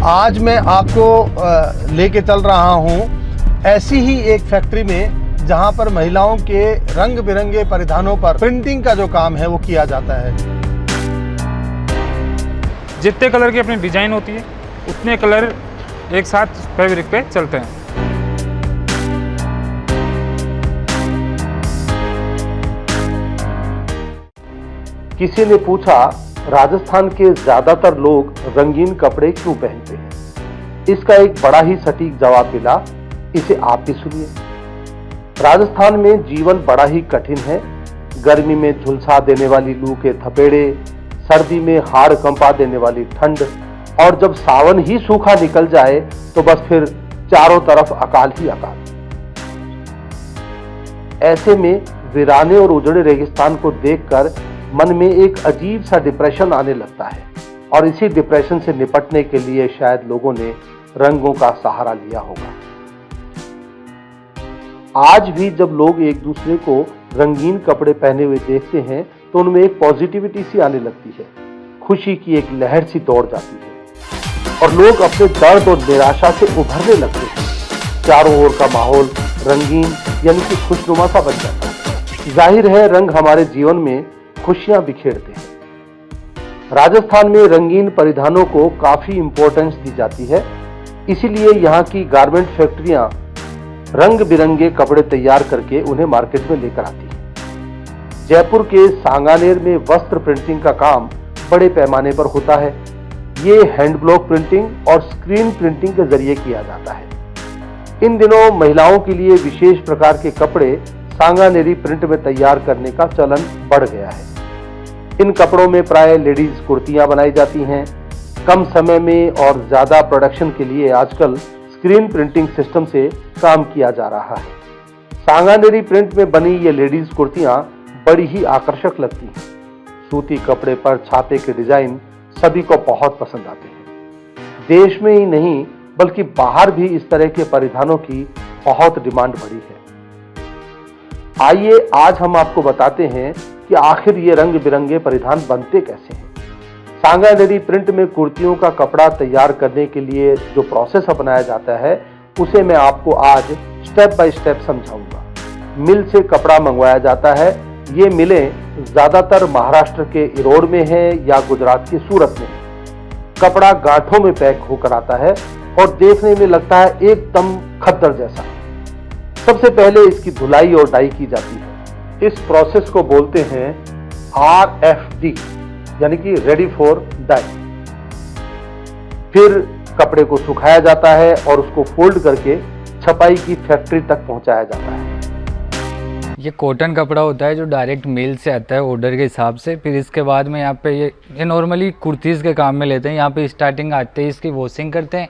आज मैं आपको लेके चल रहा हूँ ऐसी ही एक फैक्ट्री में जहाँ पर महिलाओं के रंग बिरंगे परिधानों पर प्रिंटिंग का जो काम है वो किया जाता है। जितने कलर की अपनी डिजाइन होती है उतने कलर एक साथ फैब्रिक पे चलते हैं। किसी ने पूछा, राजस्थान के ज्यादातर लोग रंगीन कपड़े क्यों पहनते हैं? इसका एक बड़ा ही सटीक जवाब मिला, इसे आप भी सुनिए। राजस्थान में जीवन बड़ा ही कठिन है। गर्मी में झुलसा देने वाली लू के थपेड़े, सर्दी में हाड़ कंपा देने वाली ठंड, और जब सावन ही सूखा निकल जाए तो बस फिर चारों तरफ अकाल ही अकाल। ऐसे में वीराने और उजड़े रेगिस्तान को देखकर मन में एक अजीब सा डिप्रेशन आने लगता है, और इसी डिप्रेशन से निपटने के लिए शायद लोगों ने रंगों का सहारा लिया होगा। आज भी जब लोग एक दूसरे को रंगीन कपड़े पहने हुए देखते हैं तो उनमें एक पॉजिटिविटी सी आने लगती है, खुशी की एक लहर सी दौड़ जाती है और लोग अपने दर्द और निराशा से उभरने लगते हैं। चारों ओर का माहौल रंगीन यानी कि खुशनुमा सा बन जाता है। जाहिर है, रंग हमारे जीवन में खुशियां बिखेरते हैं। राजस्थान में रंगीन परिधानों को काफी इंपॉर्टेंस दी जाती है, इसीलिए यहाँ की गारमेंट फैक्ट्रियां रंग बिरंगे कपड़े तैयार करके उन्हें मार्केट में लेकर आती हैं। जयपुर के सांगानेर में वस्त्र प्रिंटिंग का काम बड़े पैमाने पर होता है। ये हैंड ब्लॉक प्रिंटिंग और स्क्रीन प्रिंटिंग के जरिए किया जाता है। इन दिनों महिलाओं के लिए विशेष प्रकार के कपड़े सांगानेरी प्रिंट में तैयार करने का चलन बढ़ गया है। इन कपड़ों में प्राय लेडीज कुर्तियां बनाई जाती हैं। कम समय में और ज्यादा प्रोडक्शन के लिए आजकल स्क्रीन प्रिंटिंग सिस्टम से काम किया जा रहा है। सांगानेरी प्रिंट में बनी ये लेडीज कुर्तियां बड़ी ही आकर्षक लगती हैं। सूती कपड़े पर छापे के डिजाइन सभी को बहुत पसंद आते हैं। देश में ही नहीं बल्कि बाहर भी इस तरह के परिधानों की बहुत डिमांड बढ़ी है। आइए आज हम आपको बताते हैं कि आखिर ये रंग बिरंगे परिधान बनते कैसे हैं। सांगानेरी प्रिंट में कुर्तियों का कपड़ा तैयार करने के लिए जो प्रोसेस अपनाया जाता है उसे मैं आपको आज स्टेप बाय स्टेप समझाऊंगा। मिल से कपड़ा मंगवाया जाता है। ये मिलें ज्यादातर महाराष्ट्र के इरोड में है या गुजरात के सूरत में है। कपड़ा गांठों में पैक होकर आता है और देखने में लगता है एकदम खद्दर जैसा। सबसे पहले इसकी धुलाई और डाई की जाती है। इस प्रोसेस को बोलते हैं RFD यानी कि रेडी फॉर डाई। फिर कपड़े को सुखाया जाता है और उसको फोल्ड करके छपाई की फैक्ट्री तक पहुंचाया जाता है। ये कॉटन कपड़ा होता है जो डायरेक्ट मिल से आता है ऑर्डर के हिसाब से। फिर इसके बाद में यहाँ पे ये नॉर्मली कुर्तीज़ के काम में लेते हैं। यहाँ पे स्टार्टिंग आते ही इसकी वॉशिंग करते हैं।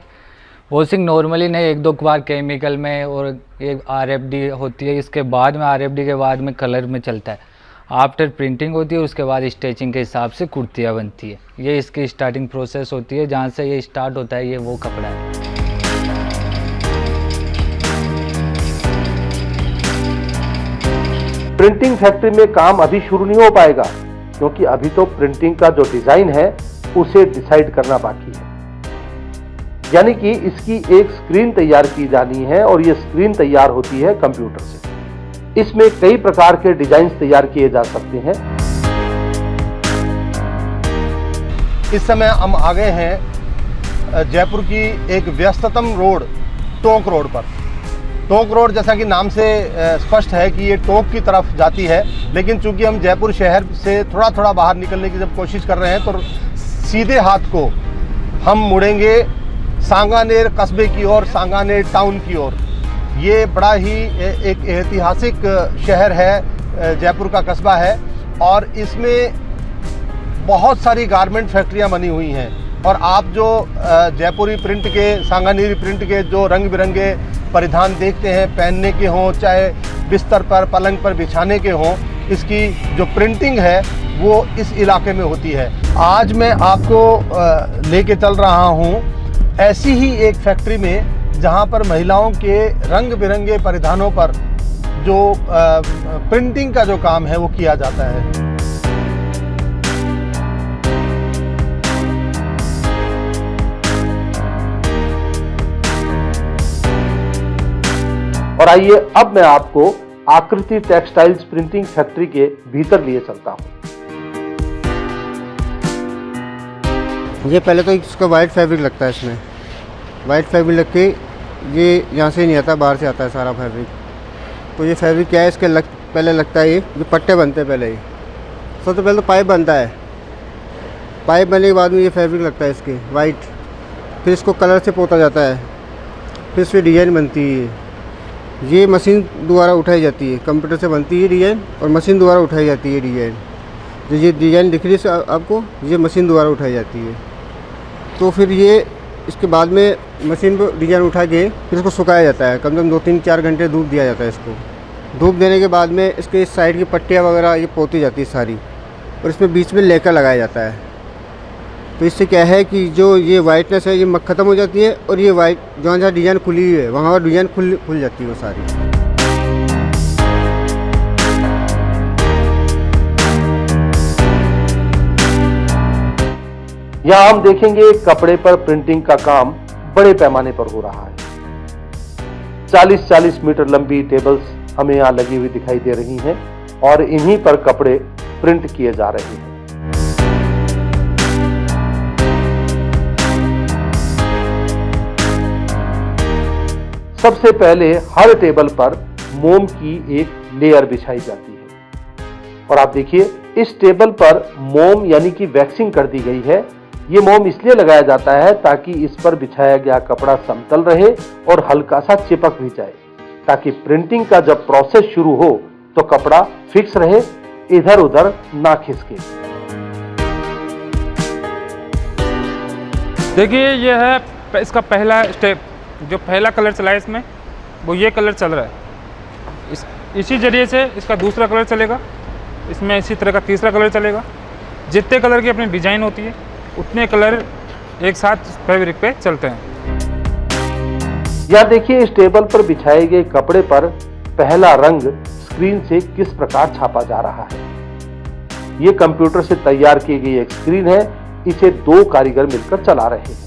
वॉशिंग नॉर्मली नहीं, एक दो बार केमिकल में, और एक RFD होती है। इसके बाद में RFD के बाद में कलर में चलता है। आफ्टर प्रिंटिंग होती है, उसके बाद स्टिचिंग के हिसाब से कुर्तियाँ बनती है। ये इसकी स्टार्टिंग प्रोसेस होती है। जहाँ से ये स्टार्ट होता है ये वो कपड़ा है। प्रिंटिंग फैक्ट्री में काम अभी शुरू नहीं हो पाएगा, क्योंकि अभी तो प्रिंटिंग का जो डिजाइन है उसे डिसाइड करना बाकी है। यानी कि इसकी एक स्क्रीन तैयार की जानी है और ये स्क्रीन तैयार होती है कंप्यूटर से। इसमें कई प्रकार के डिजाइन तैयार किए जा सकते हैं। इस समय हम आ गए हैं जयपुर की एक व्यस्ततम रोड, टोंक रोड पर। टोंक रोड जैसा कि नाम से स्पष्ट है कि ये टोंक की तरफ जाती है, लेकिन चूंकि हम जयपुर शहर से थोड़ा थोड़ा बाहर निकलने की जब कोशिश कर रहे हैं तो सीधे हाथ को हम मुड़ेंगे सांगानेर कस्बे की ओर, सांगानेर टाउन की ओर। ये बड़ा ही एक ऐतिहासिक शहर है, जयपुर का कस्बा है, और इसमें बहुत सारी गारमेंट फैक्ट्रियां बनी हुई हैं। और आप जो जयपुरी प्रिंट के, सांगानेरी प्रिंट के जो रंग बिरंगे परिधान देखते हैं, पहनने के हों चाहे बिस्तर पर पलंग पर बिछाने के हों, इसकी जो प्रिंटिंग है वो इस इलाके में होती है। आज मैं आपको लेके चल रहा हूँ ऐसी ही एक फैक्ट्री में जहाँ पर महिलाओं के रंग बिरंगे परिधानों पर जो प्रिंटिंग का जो काम है वो किया जाता है। और आइए अब मैं आपको आकृति टेक्सटाइल्स प्रिंटिंग फैक्ट्री के भीतर लिए चलता हूं। ये पहले तो इसका वाइट फैब्रिक लगता है, इसमें वाइट फैब्रिक लग के ये यहाँ से नहीं आता, बाहर से आता है सारा फैब्रिक। तो ये फैब्रिक क्या है, इसके पहले लगता है ये पट्टे बनते हैं। पहले ही सबसे पहले तो पाइप बनता है, पाइप बनने के बाद में ये फैब्रिक लगता है इसके वाइट, फिर इसको कलर से पोता जाता है, फिर इसमें डिज़ाइन बनती है। ये मशीन द्वारा उठाई जाती है, कंप्यूटर से बनती है डिज़ाइन और मशीन द्वारा उठाई जाती है डिज़ाइन। जो ये डिज़ाइन दिख रही है आपको, ये मशीन द्वारा उठाई जाती है। तो फिर ये इसके बाद में मशीन पर डिज़ाइन उठा के फिर इसको सुखाया जाता है, कम से कम 2-3-4 घंटे धूप दिया जाता है इसको। धूप देने के बाद में इसके इस साइड की पट्टियाँ वगैरह ये पोती जाती है सारी, और इसमें बीच में लेकर लगाया जाता है। तो इससे क्या है कि जो ये वाइटनेस है ये ख़त्म हो जाती है, और ये वाइट जहाँ जहाँ डिज़ाइन खुली हुई है वहाँ डिज़ाइन खुल जाती है वो सारी। यहां हम देखेंगे कपड़े पर प्रिंटिंग का काम बड़े पैमाने पर हो रहा है। 40-40 मीटर लंबी टेबल्स हमें यहां लगी हुई दिखाई दे रही हैं और इन्हीं पर कपड़े प्रिंट किए जा रहे हैं। सबसे पहले हर टेबल पर मोम की एक लेयर बिछाई जाती है और आप देखिए इस टेबल पर मोम यानी कि वैक्सिंग कर दी गई है। ये मोम इसलिए लगाया जाता है ताकि इस पर बिछाया गया कपड़ा समतल रहे और हल्का सा चिपक भी जाए, ताकि प्रिंटिंग का जब प्रोसेस शुरू हो तो कपड़ा फिक्स रहे, इधर उधर ना खिसके। देखिए ये है इसका पहला स्टेप, जो पहला कलर चला है इसमें वो ये कलर चल रहा है। इसी जरिए से इसका दूसरा कलर चलेगा, इसमें इसी तरह का तीसरा कलर चलेगा। जितने कलर की अपनी डिजाइन होती है उतने कलर एक साथ फैब्रिक पे चलते हैं। यह देखिए इस टेबल पर बिछाए गए कपड़े पर पहला रंग स्क्रीन से किस प्रकार छापा जा रहा है। यह कंप्यूटर से तैयार की गई एक स्क्रीन है, इसे 2 कारीगर मिलकर चला रहे हैं।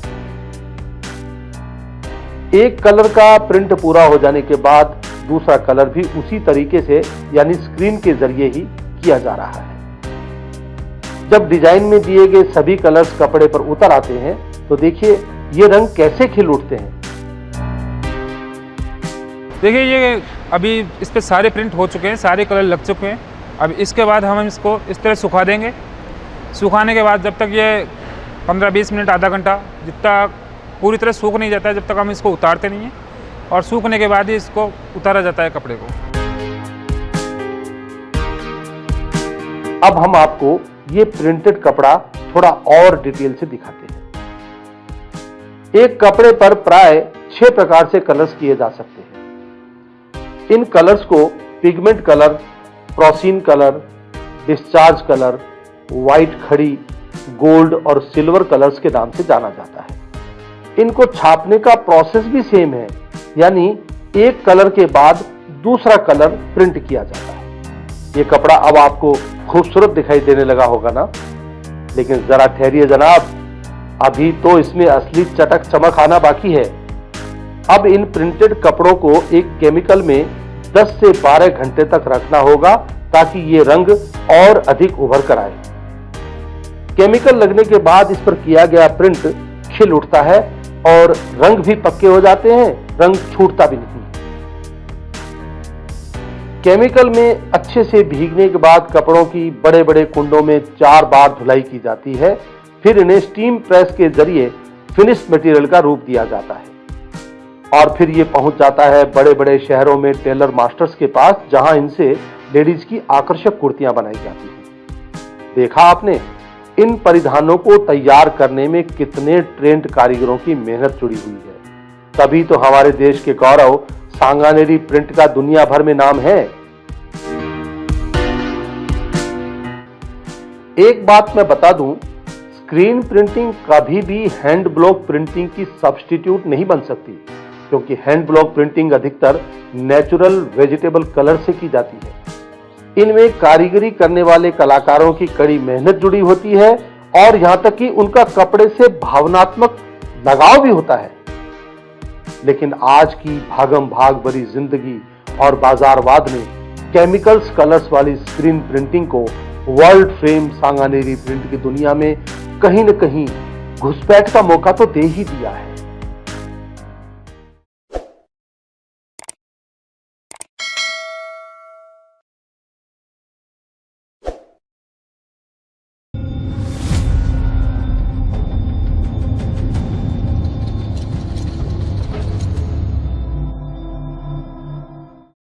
एक कलर का प्रिंट पूरा हो जाने के बाद दूसरा कलर भी उसी तरीके से यानी स्क्रीन के जरिए ही किया जा रहा है। जब डिजाइन में दिए गए सभी कलर्स कपड़े पर उतर आते हैं तो देखिए ये रंग कैसे खिल उठते हैं। देखिए ये अभी इस पे सारे प्रिंट हो चुके हैं, सारे कलर लग चुके हैं। अब इसके बाद हम इसको इस तरह सुखा देंगे। सुखाने के बाद जब तक ये 15-20 मिनट आधा घंटा जितना पूरी तरह सूख नहीं जाता है जब तक हम इसको उतारते नहीं हैं, और सूखने के बाद ही इसको उतारा जाता है कपड़े को। अब हम आपको ये प्रिंटेड कपड़ा थोड़ा और डिटेल से दिखाते हैं। एक कपड़े पर प्राय 6 प्रकार से कलर्स किए जा सकते हैं। इन कलर्स को पिगमेंट कलर, प्रोसीन कलर, डिस्चार्ज कलर, व्हाइट खड़ी, गोल्ड और सिल्वर कलर्स के नाम से जाना जाता है। इनको छापने का प्रोसेस भी सेम है, यानी एक कलर के बाद दूसरा कलर प्रिंट किया जाता है। ये कपड़ा अब आपको खूबसूरत दिखाई देने लगा होगा ना, लेकिन जरा ठहरिए जनाब, अभी तो इसमें असली चटक चमक आना बाकी है। अब इन प्रिंटेड कपड़ों को एक केमिकल में 10 से 12 घंटे तक रखना होगा ताकि ये रंग और अधिक उभर कर आए। केमिकल लगने के बाद इस पर किया गया प्रिंट खिल उठता है और रंग भी पक्के हो जाते हैं, रंग छूटता भी नहीं। केमिकल में अच्छे से भीगने के बाद कपड़ों की बड़े बड़े कुंडों में 4 बार धुलाई की जाती है, फिर इन्हें स्टीम प्रेस के जरिए फिनिश्ड मटेरियल का रूप दिया जाता है और फिर ये पहुंच जाता है बड़े बड़े शहरों में टेलर मास्टर्स के पास, जहां इनसे लेडीज की आकर्षक कुर्तियां बनाई जाती हैं। देखा आपने इन परिधानों को तैयार करने में कितने ट्रेंड कारीगरों की मेहनत जुड़ी हुई है, तभी तो हमारे देश के गौरव सांगानेरी प्रिंट का दुनिया भर में नाम है। एक बात मैं बता दूं, स्क्रीन प्रिंटिंग कभी भी हैंड ब्लॉक प्रिंटिंग की सब्स्टिट्यूट नहीं बन सकती, क्योंकि हैंड ब्लॉक प्रिंटिंग अधिकतर नेचुरल वेजिटेबल कलर से की जाती है। इनमें कारीगरी करने वाले कलाकारों की कड़ी मेहनत जुड़ी होती है और यहां तक कि उनका कपड़े से भावनात्मक लगाव भी होता है। लेकिन आज की भागम भाग भरी जिंदगी और बाजारवाद ने केमिकल्स कलर्स वाली स्क्रीन प्रिंटिंग को वर्ल्ड फेम सांगानेरी प्रिंट की दुनिया में कहीं न कहीं घुसपैठ का मौका तो दे ही दिया है।